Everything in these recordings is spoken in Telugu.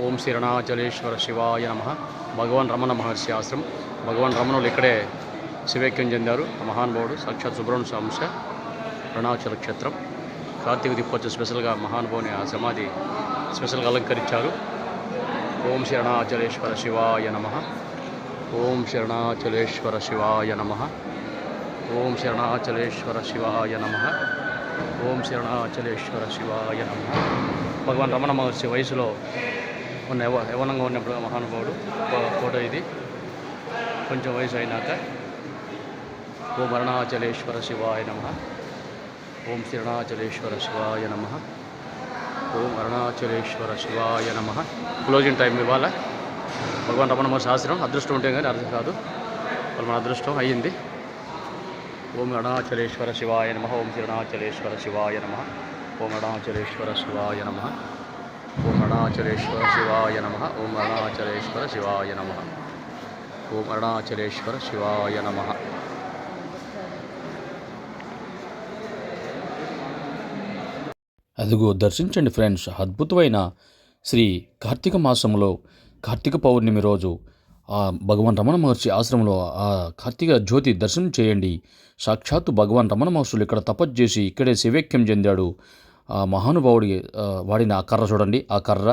ఓం శ్రీ అరుణాచలేశ్వర శివాయ నమః. భగవాన్ రమణ మహర్షి ఆశ్రమం. భగవాన్ రమణులు ఇక్కడే శివైక్యం చెందారు. మహానుభావుడు సాక్షాత్ సుబ్రహ్మణ్య అంశ అరుణాచల క్షేత్రం. కార్తీక దీపోత్సవం స్పెషల్గా మహానుభావుని ఆ సమాధి స్పెషల్గా అలంకరించారు. ఓం శ్రీ అరుణాచలేశ్వర శివాయ నమః. ఓం శ్రీ అరుణాచలేశ్వర శివాయ నమః. ఓం శ్రీ అరుణాచలేశ్వర శివాయ నమః. ఓం శ్రీ అరుణాచలేశ్వర శివాయ నమః. భగవాన్ రమణ మహర్షి వయసులో ఉన్న యవనంగా ఉన్నప్పుడు మహానుభావుడు ఫోటో ఇది. కొంచెం వయసు అయినాక ఓం అరుణాచలేశ్వర శివాయ నమః. ఓం శ్రీ అరుణాచలేశ్వర శివాయ నమః. ఓం అరుణాచలేశ్వర శివాయ నమః. క్లోజింగ్ టైం ఇవాళ. భగవాన్ రమణ మహర్షి ఆశ్రమం అదృష్టం ఉంటే కానీ అర్థం కాదు. వాళ్ళు మన అదృష్టం అయ్యింది. ఓం అరుణాచలేశ్వర శివాయ నమః. ఓం శ్రీ అరుణాచలేశ్వర శివాయ నమః. ఓం అరుణాచలేశ్వర శివాయ నమః. ఓం అరుణాచలేశ్వర శివాయ నమః. ఓం అరుణాచలేశ్వర శివాయ నమః. ఓం అరుణాచలేశ్వర శివాయ నమః. అదిగో దర్శించండి ఫ్రెండ్స్, అద్భుతమైన శ్రీ కార్తీక మాసంలో కార్తీక పౌర్ణమి రోజు ఆ భగవాన్ రమణ మహర్షి ఆశ్రమంలో ఆ కార్తీక జ్యోతి దర్శనం చేయండి. సాక్షాత్తు భగవాన్ రమణ మహర్షులు ఇక్కడ తపస్సు చేసి ఇక్కడే శివైక్యం చెందాడు. ఆ మహానుభావుడి వాడిన ఆ కర్ర చూడండి. ఆ కర్ర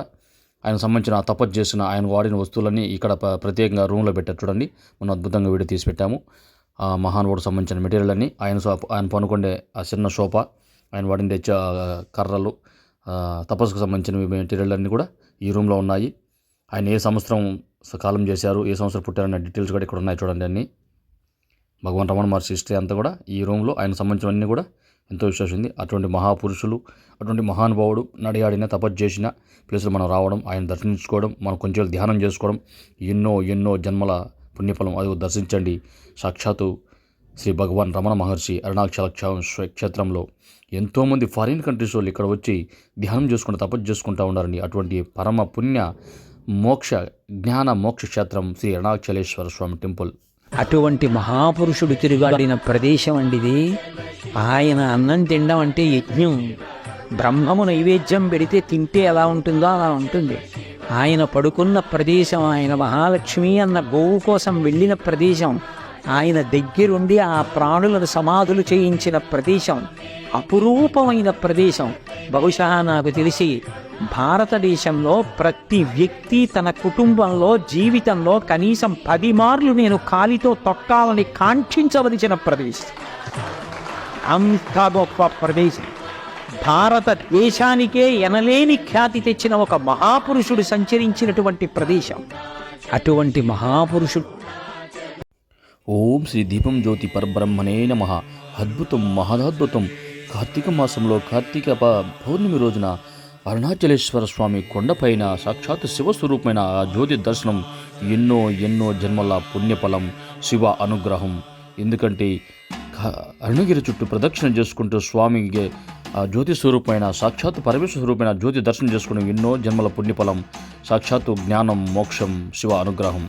ఆయన సంబంధించిన తపస్సు చేసిన ఆయన వాడిన వస్తువులన్నీ ఇక్కడ ప్రత్యేకంగా రూమ్లో పెట్టారు చూడండి. మనం అద్భుతంగా వీడియో తీసి పెట్టాము. ఆ మహానుభావుడు సంబంధించిన మెటీరియల్ అన్నీ ఆయన పనుకుండే ఆ చిన్న సోఫా, ఆయన వాడిన తెచ్చే కర్రలు, తపస్సుకు సంబంధించిన మెటీరియల్ అన్నీ కూడా ఈ రూమ్లో ఉన్నాయి. ఆయన ఏ సంవత్సరం కాలం చేశారు, ఏ సంవత్సరం పుట్టారన్న డీటెయిల్స్ కూడా ఇక్కడ ఉన్నాయి చూడండి. అన్నీ భగవాన్ రమణ మహర్షి హిస్టరీ అంతా కూడా ఈ రూమ్లో ఆయన సంబంధించినవన్నీ కూడా ఎంతో విశ్వాసం ఉంది. అటువంటి మహాపురుషులు, అటువంటి మహానుభావుడు నడియాడిన తపస్సు చేసిన ప్లేస్లో మనం రావడం, ఆయన దర్శించుకోవడం, మనం కొంచెం ధ్యానం చేసుకోవడం ఎన్నో ఎన్నో జన్మల పుణ్యఫలం. అది దర్శించండి. సాక్షాత్తు శ్రీ భగవాన్ రమణ మహర్షి అరుణాచల క్షేత్రంలో ఎంతోమంది ఫారిన్ కంట్రీస్ వాళ్ళు ఇక్కడ వచ్చి ధ్యానం చేసుకుంటూ తపస్సు చేసుకుంటూ ఉన్నారండి. అటువంటి పరమ పుణ్య మోక్ష జ్ఞాన మోక్ష క్షేత్రం శ్రీ అరుణాచలేశ్వర స్వామి టెంపుల్. అటువంటి మహాపురుషుడు తిరుగాడిన ప్రదేశం అండి ఇది. ఆయన అన్నం తినడం అంటే యజ్ఞం. బ్రహ్మము నైవేద్యం పెడితే తింటే ఎలా ఉంటుందో అలా ఉంటుంది. ఆయన పడుకున్న ప్రదేశం, ఆయన మహాలక్ష్మి అన్న గోవు కోసం వెళ్ళిన ప్రదేశం, ఆయన దగ్గరుండి ఆ ప్రాణులను సమాధులు చేయించిన ప్రదేశం, అపురూపమైన ప్రదేశం. బహుశా నాకు తెలిసి భారతదేశంలో ప్రతి వ్యక్తి తన కుటుంబంలో జీవితంలో కనీసం 10 మార్లు నేను కాలితో తొక్కాలని కాంక్షించవలసిన ప్రదేశం. అంత గొప్ప ప్రదేశం. భారతదేశానికే ఎనలేని ఖ్యాతి తెచ్చిన ఒక మహాపురుషుడు సంచరించినటువంటి ప్రదేశం. అటువంటి మహాపురుషుడు. ఓం శ్రీ దీపం జ్యోతి పరబ్రహ్మణే నమః. అద్భుతం, మహాద్భుతం. కార్తీక మాసంలో కార్తీక పౌర్ణమి రోజున అరుణాచలేశ్వర స్వామి కొండపైన సాక్షాత్ శివస్వరూపమైన ఆ జ్యోతి దర్శనం ఎన్నో ఎన్నో జన్మల పుణ్యఫలం, శివ అనుగ్రహం. ఎందుకంటే అరుణగిరి చుట్టూ ప్రదక్షిణ చేసుకుంటూ స్వామికి ఆ జ్యోతి స్వరూపమైన సాక్షాత్ పరమేశ్వర స్వరూపమైన జ్యోతి దర్శనం చేసుకోవడం ఎన్నో జన్మల పుణ్యఫలం, సాక్షాత్తు జ్ఞానం, మోక్షం, శివ అనుగ్రహం.